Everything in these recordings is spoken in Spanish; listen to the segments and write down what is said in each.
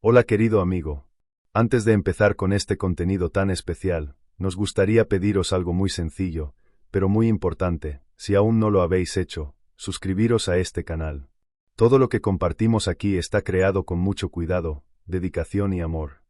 Hola querido amigo. Antes de empezar con este contenido tan especial, nos gustaría pediros algo muy sencillo, pero muy importante. Si aún no lo habéis hecho, suscribiros a este canal. Todo lo que compartimos aquí está creado con mucho cuidado, dedicación y amor.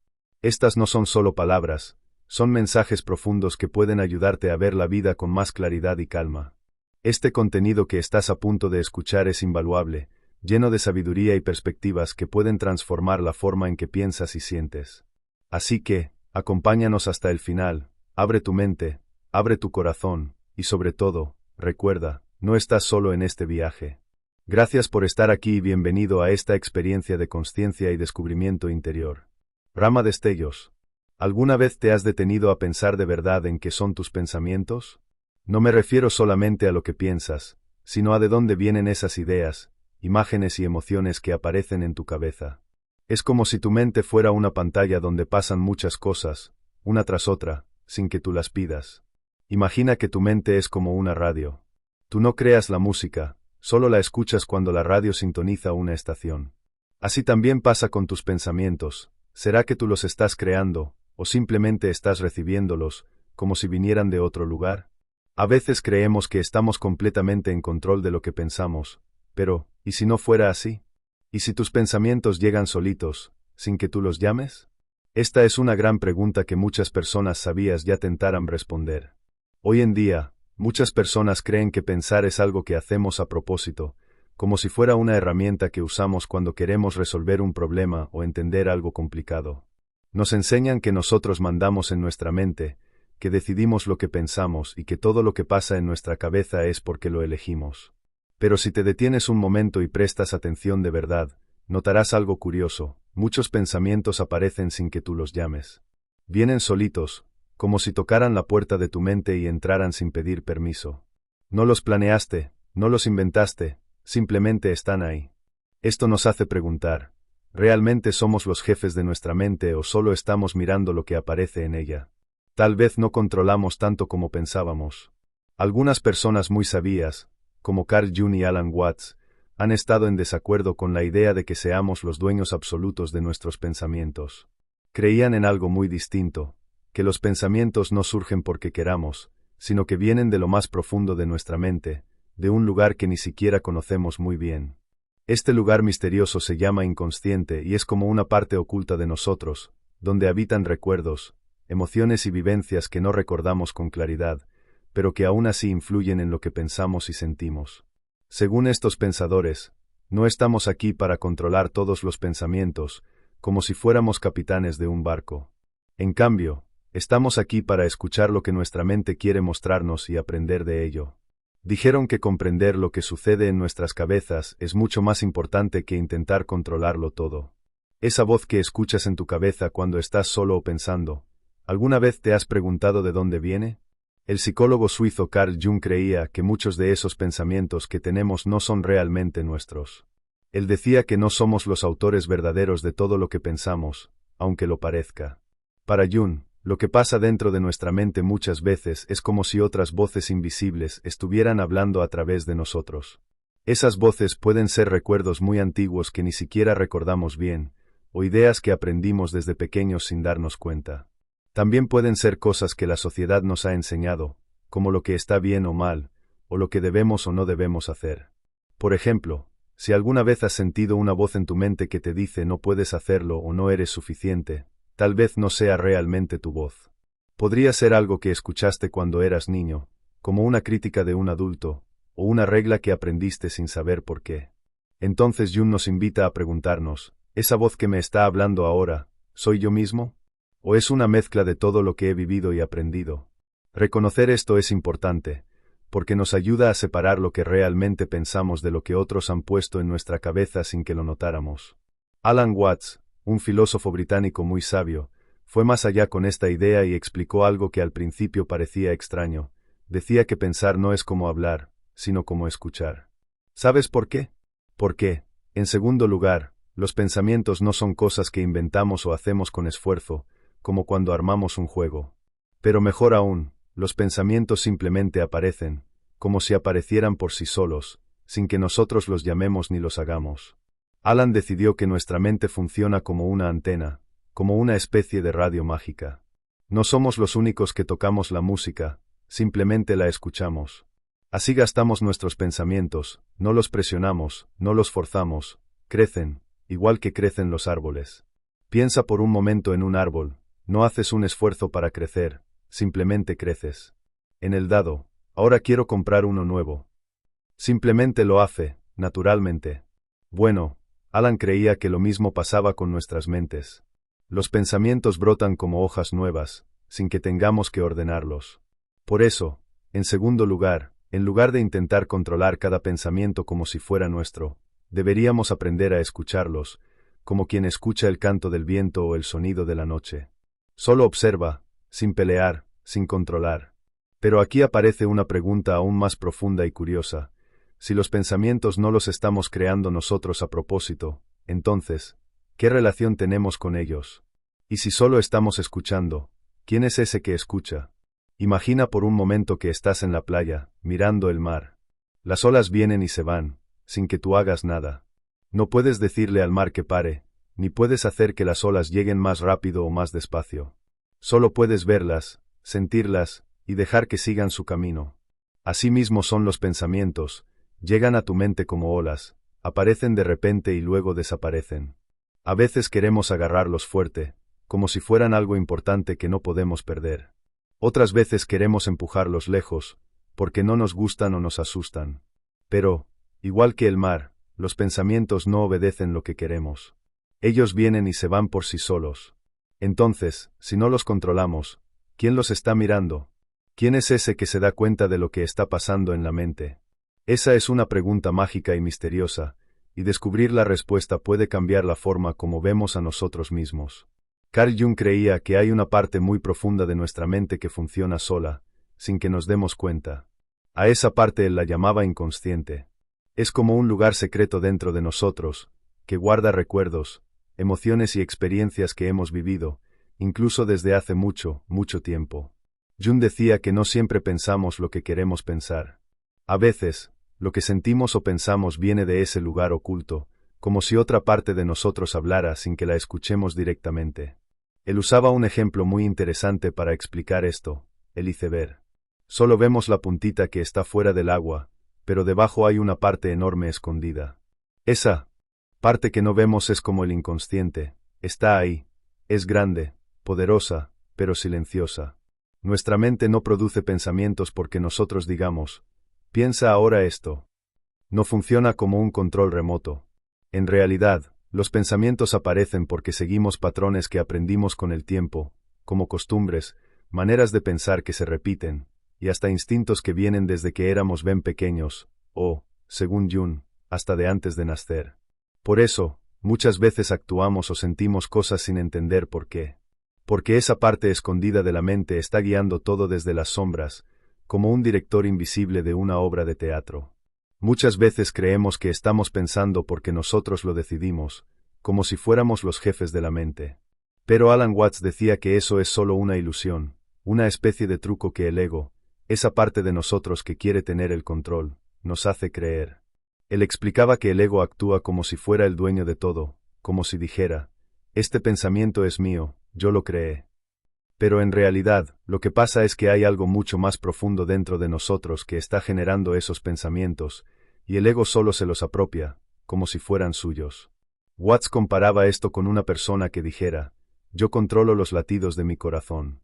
Estas no son solo palabras, son mensajes profundos que pueden ayudarte a ver la vida con más claridad y calma. Este contenido que estás a punto de escuchar es invaluable, lleno de sabiduría y perspectivas que pueden transformar la forma en que piensas y sientes. Así que, acompáñanos hasta el final, abre tu mente, abre tu corazón, y sobre todo, recuerda, no estás solo en este viaje. Gracias por estar aquí y bienvenido a esta experiencia de consciencia y descubrimiento interior. Rama Destellos. ¿Alguna vez te has detenido a pensar de verdad en qué son tus pensamientos? No me refiero solamente a lo que piensas, sino a de dónde vienen esas ideas, imágenes y emociones que aparecen en tu cabeza. Es como si tu mente fuera una pantalla donde pasan muchas cosas, una tras otra, sin que tú las pidas. Imagina que tu mente es como una radio. Tú no creas la música, solo la escuchas cuando la radio sintoniza una estación. Así también pasa con tus pensamientos. ¿Será que tú los estás creando, o simplemente estás recibiéndolos, como si vinieran de otro lugar? A veces creemos que estamos completamente en control de lo que pensamos, pero, ¿y si no fuera así? ¿Y si tus pensamientos llegan solitos, sin que tú los llames? Esta es una gran pregunta que muchas personas sabias ya tentaran responder. Hoy en día, muchas personas creen que pensar es algo que hacemos a propósito, como si fuera una herramienta que usamos cuando queremos resolver un problema o entender algo complicado. Nos enseñan que nosotros mandamos en nuestra mente, que decidimos lo que pensamos y que todo lo que pasa en nuestra cabeza es porque lo elegimos. Pero si te detienes un momento y prestas atención de verdad, notarás algo curioso: muchos pensamientos aparecen sin que tú los llames. Vienen solitos, como si tocaran la puerta de tu mente y entraran sin pedir permiso. No los planeaste, no los inventaste, simplemente están ahí. Esto nos hace preguntar: ¿realmente somos los jefes de nuestra mente o solo estamos mirando lo que aparece en ella? Tal vez no controlamos tanto como pensábamos. Algunas personas muy sabias, como Carl Jung y Alan Watts, han estado en desacuerdo con la idea de que seamos los dueños absolutos de nuestros pensamientos. Creían en algo muy distinto, que los pensamientos no surgen porque queramos, sino que vienen de lo más profundo de nuestra mente, de un lugar que ni siquiera conocemos muy bien. Este lugar misterioso se llama inconsciente y es como una parte oculta de nosotros, donde habitan recuerdos, emociones y vivencias que no recordamos con claridad, pero que aún así influyen en lo que pensamos y sentimos. Según estos pensadores, no estamos aquí para controlar todos los pensamientos, como si fuéramos capitanes de un barco. En cambio, estamos aquí para escuchar lo que nuestra mente quiere mostrarnos y aprender de ello. Dijeron que comprender lo que sucede en nuestras cabezas es mucho más importante que intentar controlarlo todo. Esa voz que escuchas en tu cabeza cuando estás solo o pensando, ¿alguna vez te has preguntado de dónde viene? El psicólogo suizo Carl Jung creía que muchos de esos pensamientos que tenemos no son realmente nuestros. Él decía que no somos los autores verdaderos de todo lo que pensamos, aunque lo parezca. Para Jung, lo que pasa dentro de nuestra mente muchas veces es como si otras voces invisibles estuvieran hablando a través de nosotros. Esas voces pueden ser recuerdos muy antiguos que ni siquiera recordamos bien, o ideas que aprendimos desde pequeños sin darnos cuenta. También pueden ser cosas que la sociedad nos ha enseñado, como lo que está bien o mal, o lo que debemos o no debemos hacer. Por ejemplo, si alguna vez has sentido una voz en tu mente que te dice no puedes hacerlo o no eres suficiente, tal vez no sea realmente tu voz. Podría ser algo que escuchaste cuando eras niño, como una crítica de un adulto, o una regla que aprendiste sin saber por qué. Entonces Jung nos invita a preguntarnos: ¿esa voz que me está hablando ahora, soy yo mismo? ¿O es una mezcla de todo lo que he vivido y aprendido? Reconocer esto es importante, porque nos ayuda a separar lo que realmente pensamos de lo que otros han puesto en nuestra cabeza sin que lo notáramos. Alan Watts, un filósofo británico muy sabio, fue más allá con esta idea y explicó algo que al principio parecía extraño. Decía que pensar no es como hablar, sino como escuchar. ¿Sabes por qué? Porque, en segundo lugar, los pensamientos no son cosas que inventamos o hacemos con esfuerzo, como cuando armamos un juego. Pero mejor aún, los pensamientos simplemente aparecen, como si aparecieran por sí solos, sin que nosotros los llamemos ni los hagamos. Alan decidió que nuestra mente funciona como una antena, como una especie de radio mágica. No somos los únicos que tocamos la música, simplemente la escuchamos. Así gastamos nuestros pensamientos, no los presionamos, no los forzamos, crecen, igual que crecen los árboles. Piensa por un momento en un árbol, no haces un esfuerzo para crecer, simplemente creces. En el dado, ahora quiero comprar uno nuevo. Simplemente lo hace, naturalmente. Bueno, Alan creía que lo mismo pasaba con nuestras mentes. Los pensamientos brotan como hojas nuevas, sin que tengamos que ordenarlos. Por eso, en segundo lugar, en lugar de intentar controlar cada pensamiento como si fuera nuestro, deberíamos aprender a escucharlos, como quien escucha el canto del viento o el sonido de la noche. Solo observa, sin pelear, sin controlar. Pero aquí aparece una pregunta aún más profunda y curiosa. Si los pensamientos no los estamos creando nosotros a propósito, entonces, ¿qué relación tenemos con ellos? Y si solo estamos escuchando, ¿quién es ese que escucha? Imagina por un momento que estás en la playa, mirando el mar. Las olas vienen y se van, sin que tú hagas nada. No puedes decirle al mar que pare, ni puedes hacer que las olas lleguen más rápido o más despacio. Solo puedes verlas, sentirlas, y dejar que sigan su camino. Así mismo son los pensamientos, llegan a tu mente como olas, aparecen de repente y luego desaparecen. A veces queremos agarrarlos fuerte, como si fueran algo importante que no podemos perder. Otras veces queremos empujarlos lejos, porque no nos gustan o nos asustan. Pero, igual que el mar, los pensamientos no obedecen lo que queremos. Ellos vienen y se van por sí solos. Entonces, si no los controlamos, ¿quién los está mirando? ¿Quién es ese que se da cuenta de lo que está pasando en la mente? Esa es una pregunta mágica y misteriosa, y descubrir la respuesta puede cambiar la forma como vemos a nosotros mismos. Carl Jung creía que hay una parte muy profunda de nuestra mente que funciona sola, sin que nos demos cuenta. A esa parte él la llamaba inconsciente. Es como un lugar secreto dentro de nosotros, que guarda recuerdos, emociones y experiencias que hemos vivido, incluso desde hace mucho, mucho tiempo. Jung decía que no siempre pensamos lo que queremos pensar. A veces, lo que sentimos o pensamos viene de ese lugar oculto, como si otra parte de nosotros hablara sin que la escuchemos directamente. Él usaba un ejemplo muy interesante para explicar esto, el iceberg. Solo vemos la puntita que está fuera del agua, pero debajo hay una parte enorme escondida. Esa parte que no vemos es como el inconsciente, está ahí, es grande, poderosa, pero silenciosa. Nuestra mente no produce pensamientos porque nosotros digamos, piensa ahora esto. No funciona como un control remoto. En realidad, los pensamientos aparecen porque seguimos patrones que aprendimos con el tiempo, como costumbres, maneras de pensar que se repiten, y hasta instintos que vienen desde que éramos bien pequeños, o, según Jung, hasta de antes de nacer. Por eso, muchas veces actuamos o sentimos cosas sin entender por qué. Porque esa parte escondida de la mente está guiando todo desde las sombras, como un director invisible de una obra de teatro. Muchas veces creemos que estamos pensando porque nosotros lo decidimos, como si fuéramos los jefes de la mente. Pero Alan Watts decía que eso es solo una ilusión, una especie de truco que el ego, esa parte de nosotros que quiere tener el control, nos hace creer. Él explicaba que el ego actúa como si fuera el dueño de todo, como si dijera, este pensamiento es mío, yo lo creé. Pero en realidad, lo que pasa es que hay algo mucho más profundo dentro de nosotros que está generando esos pensamientos, y el ego solo se los apropia, como si fueran suyos. Watts comparaba esto con una persona que dijera, yo controlo los latidos de mi corazón.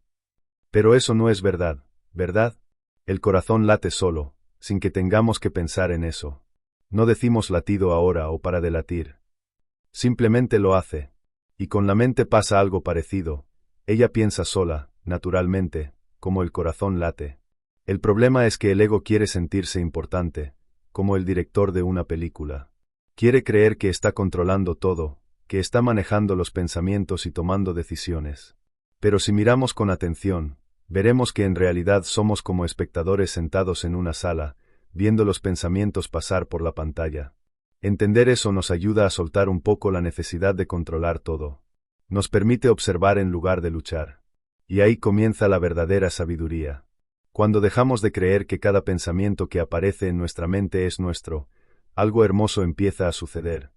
Pero eso no es verdad, ¿verdad? El corazón late solo, sin que tengamos que pensar en eso. No decimos latido ahora o para de latir. Simplemente lo hace. Y con la mente pasa algo parecido. Ella piensa sola, naturalmente, como el corazón late. El problema es que el ego quiere sentirse importante, como el director de una película. Quiere creer que está controlando todo, que está manejando los pensamientos y tomando decisiones. Pero si miramos con atención, veremos que en realidad somos como espectadores sentados en una sala, viendo los pensamientos pasar por la pantalla. Entender eso nos ayuda a soltar un poco la necesidad de controlar todo. Nos permite observar en lugar de luchar. Y ahí comienza la verdadera sabiduría. Cuando dejamos de creer que cada pensamiento que aparece en nuestra mente es nuestro, algo hermoso empieza a suceder.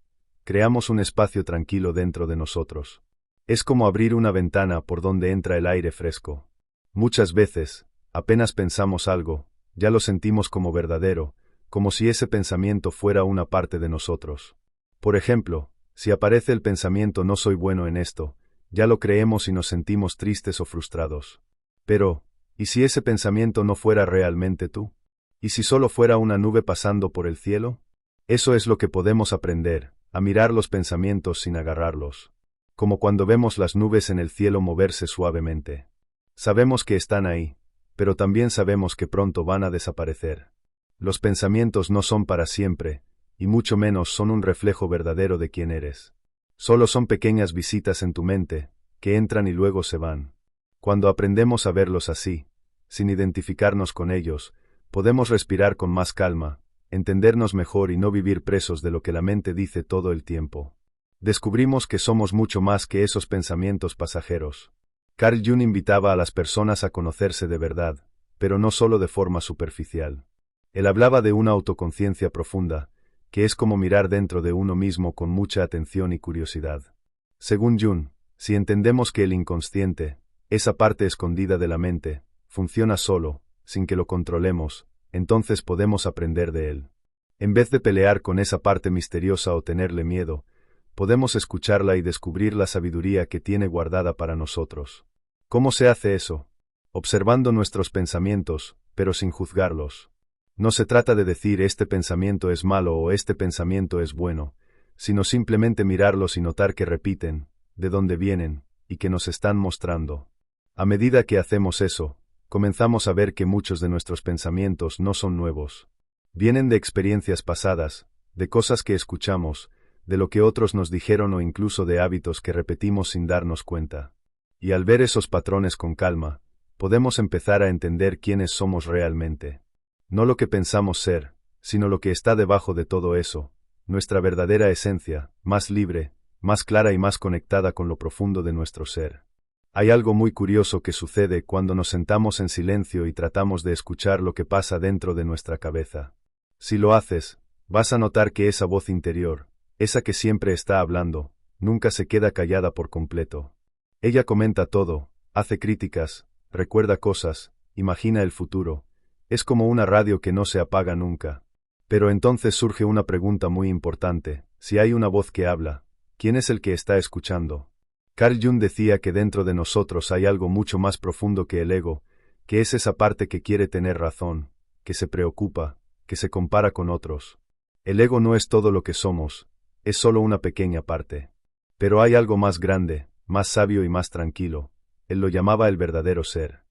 creamos un espacio tranquilo dentro de nosotros. Es como abrir una ventana por donde entra el aire fresco. Muchas veces, apenas pensamos algo, ya lo sentimos como verdadero, como si ese pensamiento fuera una parte de nosotros. Por ejemplo, si aparece el pensamiento no soy bueno en esto, ya lo creemos y nos sentimos tristes o frustrados. Pero, ¿y si ese pensamiento no fuera realmente tú? ¿Y si solo fuera una nube pasando por el cielo? Eso es lo que podemos aprender, a mirar los pensamientos sin agarrarlos. Como cuando vemos las nubes en el cielo moverse suavemente. Sabemos que están ahí, pero también sabemos que pronto van a desaparecer. Los pensamientos no son para siempre, y mucho menos son un reflejo verdadero de quién eres. Solo son pequeñas visitas en tu mente, que entran y luego se van. Cuando aprendemos a verlos así, sin identificarnos con ellos, podemos respirar con más calma, entendernos mejor y no vivir presos de lo que la mente dice todo el tiempo. Descubrimos que somos mucho más que esos pensamientos pasajeros. Carl Jung invitaba a las personas a conocerse de verdad, pero no solo de forma superficial. Él hablaba de una autoconciencia profunda, que es como mirar dentro de uno mismo con mucha atención y curiosidad. Según Jung, si entendemos que el inconsciente, esa parte escondida de la mente, funciona solo, sin que lo controlemos, entonces podemos aprender de él. En vez de pelear con esa parte misteriosa o tenerle miedo, podemos escucharla y descubrir la sabiduría que tiene guardada para nosotros. ¿Cómo se hace eso? Observando nuestros pensamientos, pero sin juzgarlos. No se trata de decir este pensamiento es malo o este pensamiento es bueno, sino simplemente mirarlos y notar que repiten, de dónde vienen, y que nos están mostrando. A medida que hacemos eso, comenzamos a ver que muchos de nuestros pensamientos no son nuevos. Vienen de experiencias pasadas, de cosas que escuchamos, de lo que otros nos dijeron o incluso de hábitos que repetimos sin darnos cuenta. Y al ver esos patrones con calma, podemos empezar a entender quiénes somos realmente. No lo que pensamos ser, sino lo que está debajo de todo eso, nuestra verdadera esencia, más libre, más clara y más conectada con lo profundo de nuestro ser. Hay algo muy curioso que sucede cuando nos sentamos en silencio y tratamos de escuchar lo que pasa dentro de nuestra cabeza. Si lo haces, vas a notar que esa voz interior, esa que siempre está hablando, nunca se queda callada por completo. Ella comenta todo, hace críticas, recuerda cosas, imagina el futuro. Es como una radio que no se apaga nunca. Pero entonces surge una pregunta muy importante: si hay una voz que habla, ¿quién es el que está escuchando? Carl Jung decía que dentro de nosotros hay algo mucho más profundo que el ego, que es esa parte que quiere tener razón, que se preocupa, que se compara con otros. El ego no es todo lo que somos, es solo una pequeña parte. Pero hay algo más grande, más sabio y más tranquilo. Él lo llamaba el verdadero ser.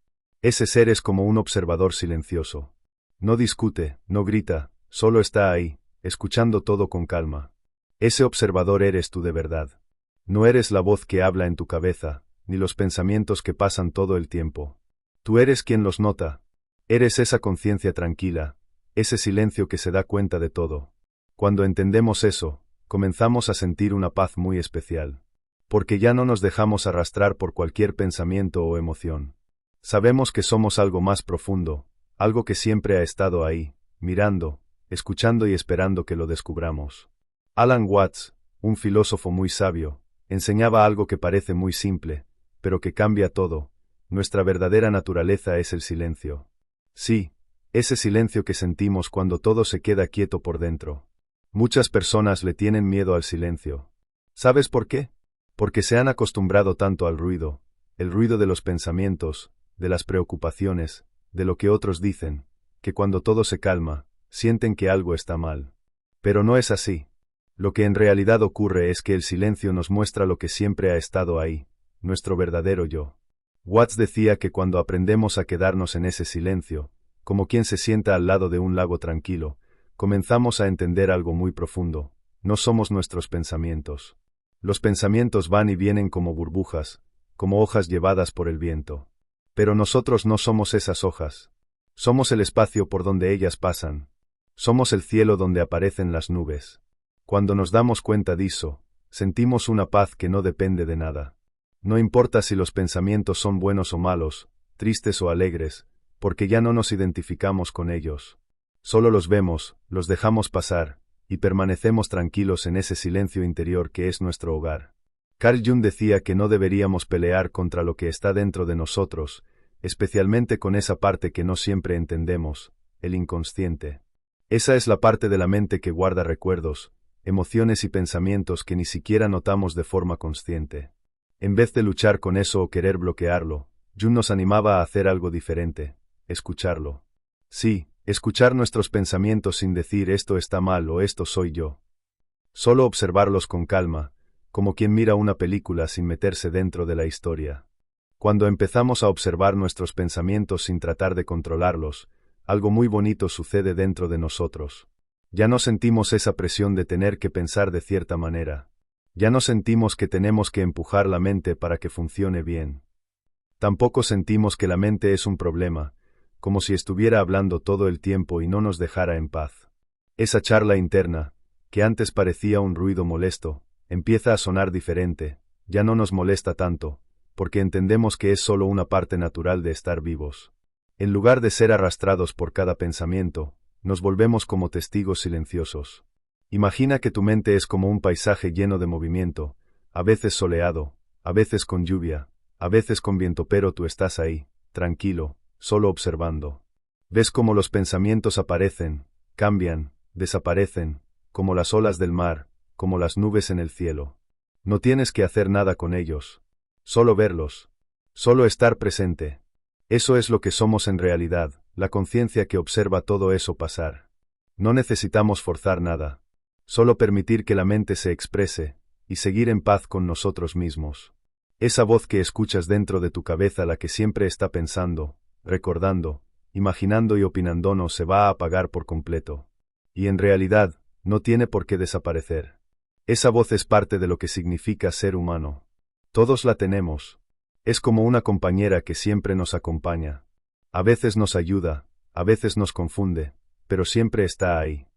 Ese ser es como un observador silencioso. No discute, no grita, solo está ahí, escuchando todo con calma. Ese observador eres tú de verdad. No eres la voz que habla en tu cabeza, ni los pensamientos que pasan todo el tiempo. Tú eres quien los nota. Eres esa conciencia tranquila, ese silencio que se da cuenta de todo. Cuando entendemos eso, comenzamos a sentir una paz muy especial. Porque ya no nos dejamos arrastrar por cualquier pensamiento o emoción. Sabemos que somos algo más profundo, algo que siempre ha estado ahí, mirando, escuchando y esperando que lo descubramos. Alan Watts, un filósofo muy sabio, enseñaba algo que parece muy simple, pero que cambia todo. Nuestra verdadera naturaleza es el silencio. Sí, ese silencio que sentimos cuando todo se queda quieto por dentro. Muchas personas le tienen miedo al silencio. ¿Sabes por qué? Porque se han acostumbrado tanto al ruido, el ruido de los pensamientos, de las preocupaciones, de lo que otros dicen, que cuando todo se calma, sienten que algo está mal. Pero no es así. Lo que en realidad ocurre es que el silencio nos muestra lo que siempre ha estado ahí, nuestro verdadero yo. Watts decía que cuando aprendemos a quedarnos en ese silencio, como quien se sienta al lado de un lago tranquilo, comenzamos a entender algo muy profundo: no somos nuestros pensamientos. Los pensamientos van y vienen como burbujas, como hojas llevadas por el viento. Pero nosotros no somos esas hojas. Somos el espacio por donde ellas pasan. Somos el cielo donde aparecen las nubes. Cuando nos damos cuenta de eso, sentimos una paz que no depende de nada. No importa si los pensamientos son buenos o malos, tristes o alegres, porque ya no nos identificamos con ellos. Solo los vemos, los dejamos pasar, y permanecemos tranquilos en ese silencio interior que es nuestro hogar. Carl Jung decía que no deberíamos pelear contra lo que está dentro de nosotros, especialmente con esa parte que no siempre entendemos, el inconsciente. Esa es la parte de la mente que guarda recuerdos, emociones y pensamientos que ni siquiera notamos de forma consciente. En vez de luchar con eso o querer bloquearlo, Jung nos animaba a hacer algo diferente, escucharlo. Sí, escuchar nuestros pensamientos sin decir esto está mal o esto soy yo. Solo observarlos con calma, como quien mira una película sin meterse dentro de la historia. Cuando empezamos a observar nuestros pensamientos sin tratar de controlarlos, algo muy bonito sucede dentro de nosotros. Ya no sentimos esa presión de tener que pensar de cierta manera. Ya no sentimos que tenemos que empujar la mente para que funcione bien. Tampoco sentimos que la mente es un problema, como si estuviera hablando todo el tiempo y no nos dejara en paz. Esa charla interna, que antes parecía un ruido molesto, empieza a sonar diferente, ya no nos molesta tanto, porque entendemos que es solo una parte natural de estar vivos. En lugar de ser arrastrados por cada pensamiento, nos volvemos como testigos silenciosos. Imagina que tu mente es como un paisaje lleno de movimiento, a veces soleado, a veces con lluvia, a veces con viento, pero tú estás ahí, tranquilo, solo observando. Ves cómo los pensamientos aparecen, cambian, desaparecen, como las olas del mar, como las nubes en el cielo. No tienes que hacer nada con ellos. Solo verlos. Solo estar presente. Eso es lo que somos en realidad, la conciencia que observa todo eso pasar. No necesitamos forzar nada. Solo permitir que la mente se exprese, y seguir en paz con nosotros mismos. Esa voz que escuchas dentro de tu cabeza, la que siempre está pensando, recordando, imaginando y opinando, no se va a apagar por completo. Y en realidad, no tiene por qué desaparecer. Esa voz es parte de lo que significa ser humano. Todos la tenemos. Es como una compañera que siempre nos acompaña. A veces nos ayuda, a veces nos confunde, pero siempre está ahí.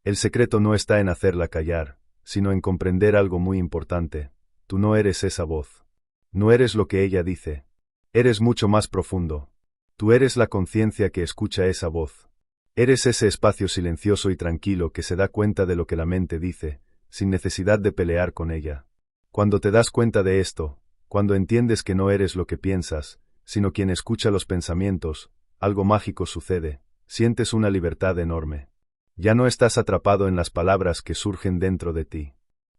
El secreto no está en hacerla callar, sino en comprender algo muy importante. Tú no eres esa voz. No eres lo que ella dice. Eres mucho más profundo. Tú eres la conciencia que escucha esa voz. Eres ese espacio silencioso y tranquilo que se da cuenta de lo que la mente dice, sin necesidad de pelear con ella. Cuando te das cuenta de esto, cuando entiendes que no eres lo que piensas, sino quien escucha los pensamientos, algo mágico sucede, sientes una libertad enorme. Ya no estás atrapado en las palabras que surgen dentro de ti.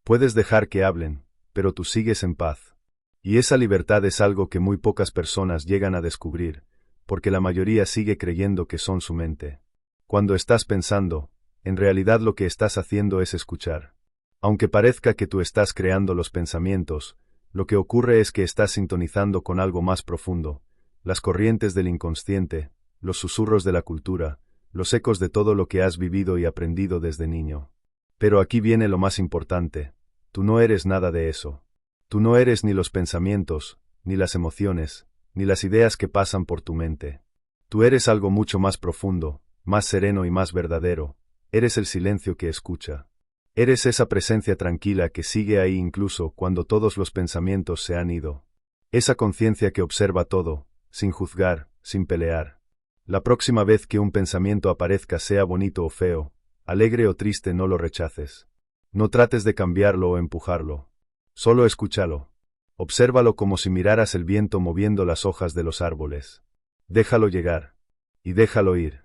Puedes dejar que hablen, pero tú sigues en paz. Y esa libertad es algo que muy pocas personas llegan a descubrir, porque la mayoría sigue creyendo que son su mente. Cuando estás pensando, en realidad lo que estás haciendo es escuchar. Aunque parezca que tú estás creando los pensamientos, lo que ocurre es que estás sintonizando con algo más profundo, las corrientes del inconsciente, los susurros de la cultura, los ecos de todo lo que has vivido y aprendido desde niño. Pero aquí viene lo más importante, tú no eres nada de eso. Tú no eres ni los pensamientos, ni las emociones, ni las ideas que pasan por tu mente. Tú eres algo mucho más profundo, más sereno y más verdadero, eres el silencio que escucha. Eres esa presencia tranquila que sigue ahí incluso cuando todos los pensamientos se han ido. Esa conciencia que observa todo, sin juzgar, sin pelear. La próxima vez que un pensamiento aparezca, sea bonito o feo, alegre o triste, no lo rechaces. No trates de cambiarlo o empujarlo. Solo escúchalo. Obsérvalo como si miraras el viento moviendo las hojas de los árboles. Déjalo llegar. Y déjalo ir.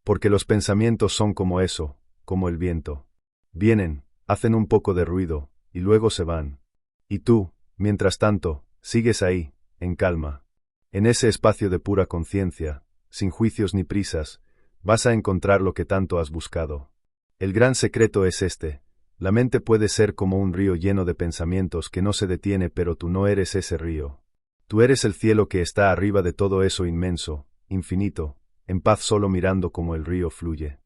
Porque los pensamientos son como eso, como el viento. Vienen, hacen un poco de ruido, y luego se van. Y tú, mientras tanto, sigues ahí, en calma. En ese espacio de pura conciencia, sin juicios ni prisas, vas a encontrar lo que tanto has buscado. El gran secreto es este: la mente puede ser como un río lleno de pensamientos que no se detiene, pero tú no eres ese río. Tú eres el cielo que está arriba de todo eso inmenso, infinito, en paz, solo mirando cómo el río fluye.